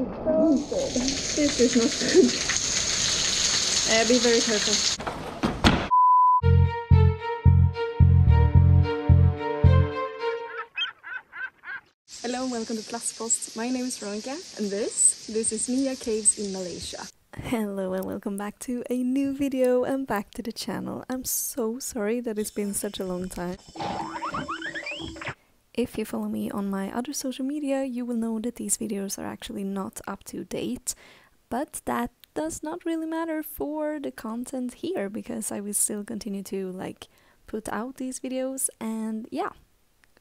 so good. This is not good. Be very careful. Hello and welcome to Flaskpost. My name is Veronica and this is Mia Caves in Malaysia. Hello and welcome back to a new video and back to the channel. I'm so sorry that it's been such a long time. If you follow me on my other social media, you will know that these videos are actually not up to date, but that does not really matter for the content here because I will still continue to put out these videos and yeah,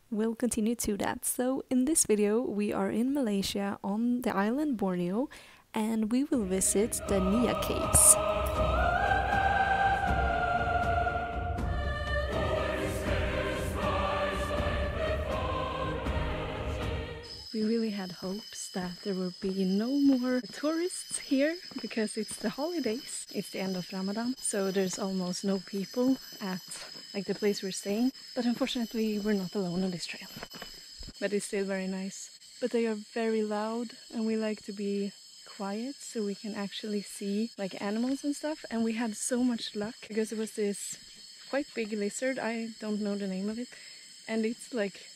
we'll continue to that. So in this video we are in Malaysia on the island Borneo and we will visit the Nia Caves. We really had hopes that there will be no more tourists here because it's the holidays, it's the end of Ramadan, so there's almost no people at the place we're staying. But unfortunately we're not alone on this trail. But it's still very nice. But they are very loud and we like to be quiet so we can actually see animals and stuff. And we had so much luck because it was this quite big lizard, I don't know the name of it. And it's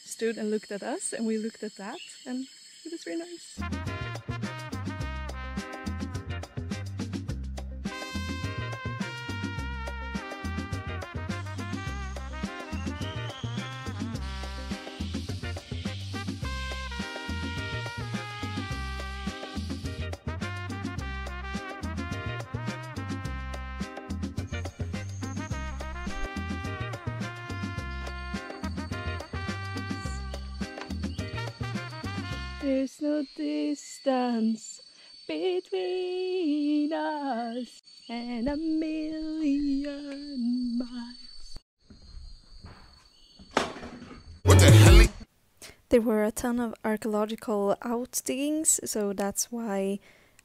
stood and looked at us and we looked at that and it was very nice. There's no distance between us and a million miles. What the hell? There were a ton of archaeological outdiggings, so that's why,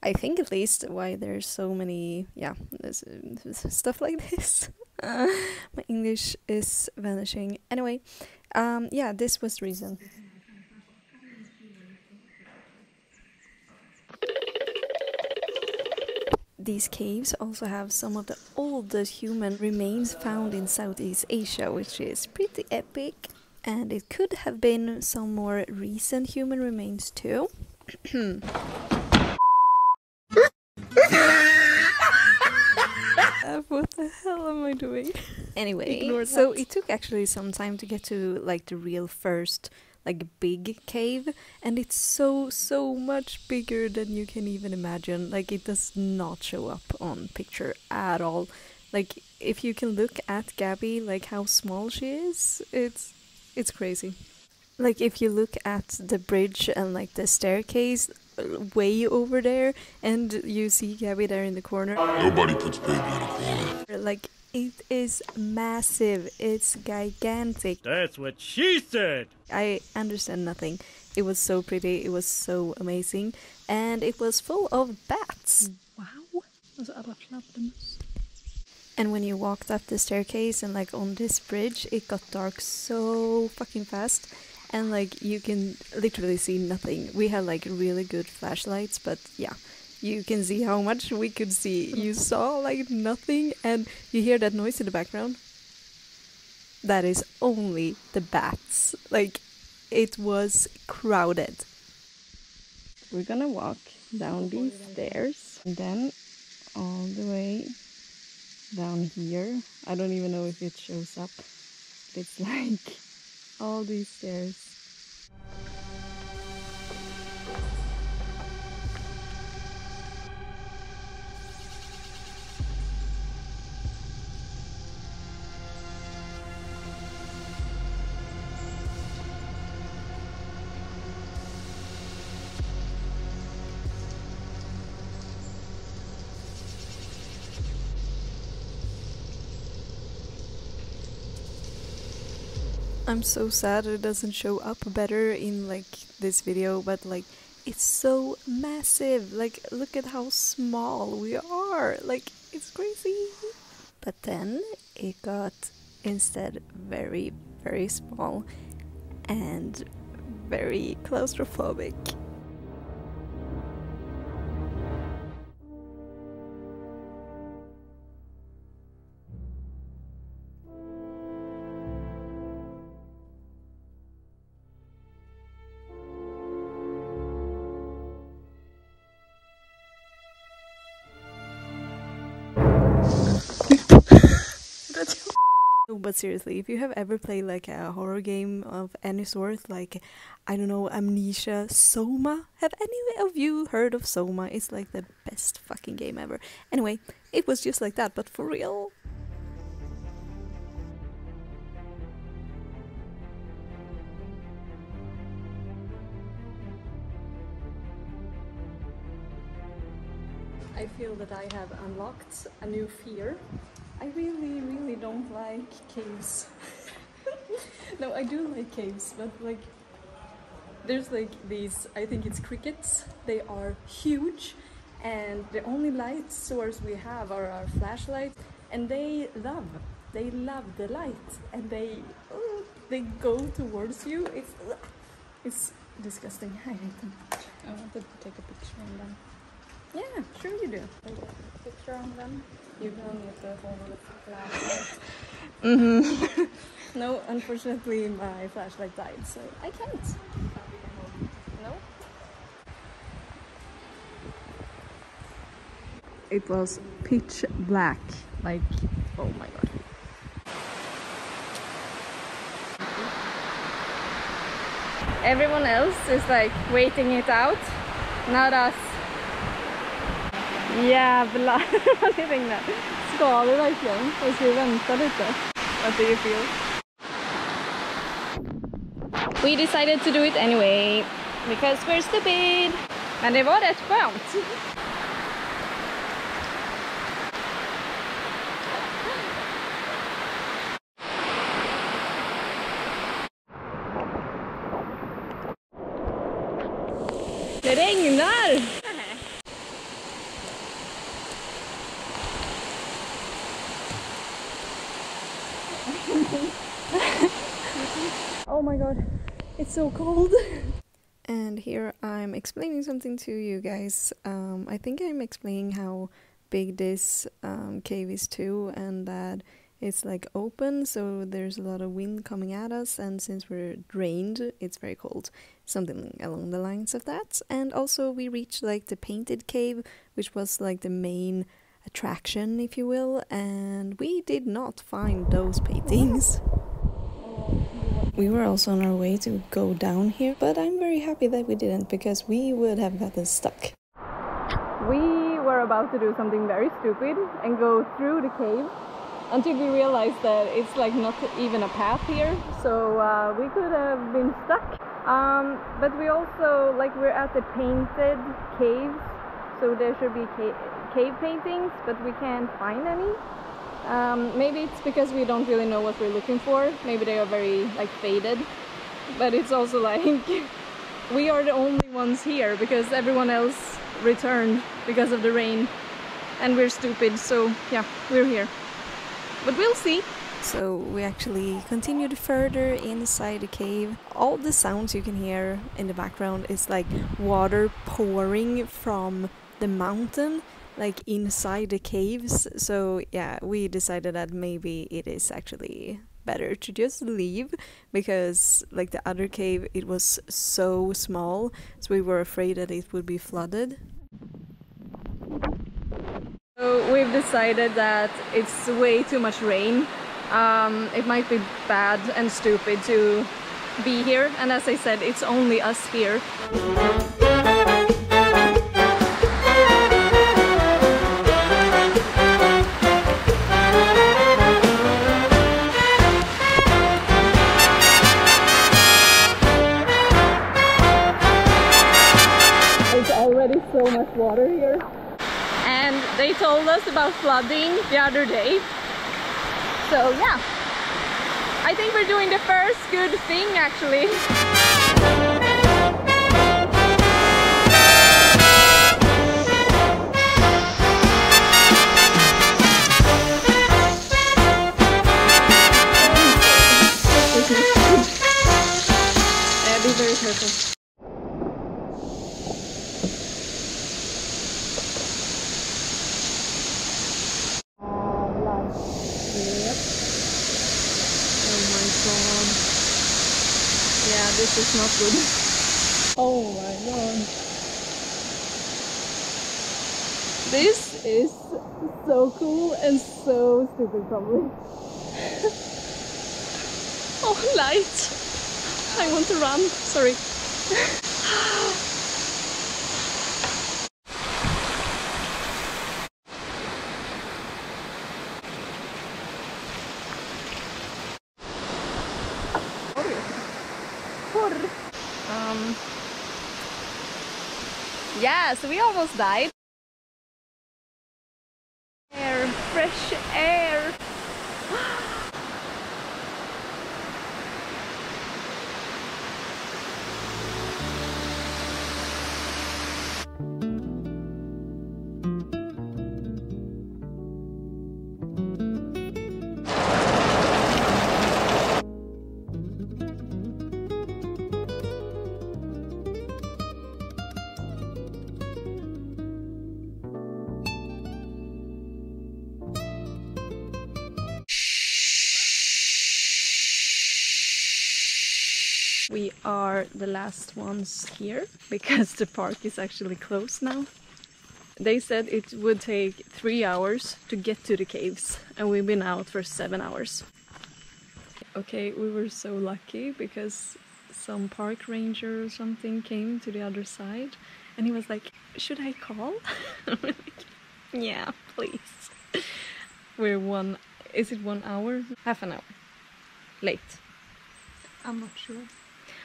I think at least, why there's so many, stuff like this. My English is vanishing. Anyway, yeah, this was the reason. These caves also have some of the oldest human remains found in Southeast Asia, which is pretty epic. And it could have been some more recent human remains too. What the hell am I doing? Anyway, so it took actually some time to get to the real first big cave, and it's so much bigger than you can even imagine. It does not show up on picture at all. If you can look at Gabbi, how small she is, it's crazy. If you look at the bridge and the staircase way over there and you see Gabbi there in the corner, nobody puts baby in a corner. It is massive. It's gigantic. That's what she said. I understand nothing. It was so pretty. It was so amazing. And it was full of bats. Wow. And when you walked up the staircase and on this bridge, it got dark so fucking fast. And you can literally see nothing. We had really good flashlights, but yeah. You can see how much we could see. You saw nothing, and you hear that noise in the background. That is only the bats. It was crowded. We're gonna walk down these stairs and then all the way down here. I don't even know if it shows up. It's all these stairs. I'm so sad it doesn't show up better in this video, but it's so massive. Look at how small we are. It's crazy. But then it got instead very, very small and very claustrophobic. but seriously, if you have ever played like a horror game of any sort, like, I don't know, Amnesia, Soma, have any of you heard of Soma? It's like the best fucking game ever. Anyway, it was just like that, but for real. I feel that I have unlocked a new fear. I really don't like caves. No, I do like caves, but like there's like these, I think it's crickets. They are huge and the only light source we have are our flashlights, and they love the light, and they go towards you. It's disgusting. I hate them. I want to take a picture of them. Yeah, sure you do. Take a picture of them. You don't need to hold the flashlight. No, unfortunately my flashlight died, so I can't. No? It was pitch black. Like, oh my god. Everyone else is like waiting it out, not us. Jävlar, vad ni regnar. Ska vi verkligen? Jag ska vänta lite. What do you feel? We decided to do it anyway, because we're stupid. Men det var rätt skönt. Det regnar! Oh my god, it's so cold. And here I'm explaining something to you guys. I think I'm explaining how big this cave is too, and that it's like open, so there's a lot of wind coming at us, and since we're drained, it's very cold. Something along the lines of that. And also we reached like the painted cave, which was like the main attraction, if you will, and we did not find those paintings. We were also on our way to go down here, but I'm very happy that we didn't, because we would have gotten stuck. We were about to do something very stupid and go through the cave until we realized that it's like not even a path here, so we could have been stuck. But we also, like, we're at the painted caves, so there should be cave paintings, but we can't find any. Maybe it's because we don't really know what we're looking for. Maybe they are very like faded, but it's also like we are the only ones here because everyone else returned because of the rain, and we're stupid, so yeah, we're here, but we'll see. So we actually continued further inside the cave. All the sounds you can hear in the background is like water pouring from the mountain, like inside the caves. So yeah, we decided that maybe it is actually better to just leave, because like the other cave, it was so small, so we were afraid that it would be flooded. So we've decided that it's way too much rain. It might be bad and stupid to be here, and as I said, it's only us here. So much water here, and they told us about flooding the other day, so yeah, I think we're doing the first good thing actually. Be very careful. Yeah, this is not good. Oh my god. This is so cool and so stupid probably. Oh, light! I want to run, sorry. Yeah, so we almost died. Air, fresh air. We are the last ones here because the park is actually closed now. They said it would take 3 hours to get to the caves and we've been out for 7 hours. Okay, we were so lucky because some park ranger or something came to the other side and he was like, should I call? Like, yeah, please. We're is it 1 hour? Half an hour late. I'm not sure.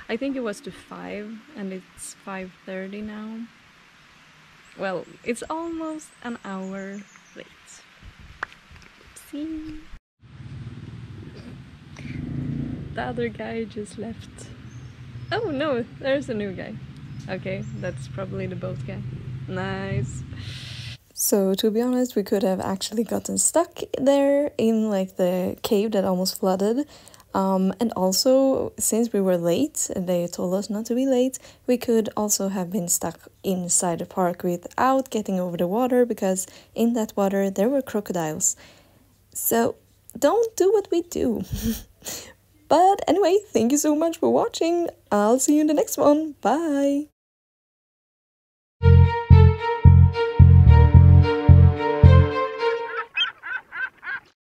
I think it was to 5 and it's 5:30 now. Well, it's almost an hour late. See? The other guy just left. Oh no, there's a new guy. Okay, that's probably the boat guy. Nice. So to be honest, we could have actually gotten stuck there in like the cave that almost flooded. And also, since we were late, and they told us not to be late, we could also have been stuck inside the park without getting over the water, because in that water there were crocodiles. So don't do what we do. But anyway, thank you so much for watching. I'll see you in the next one. Bye!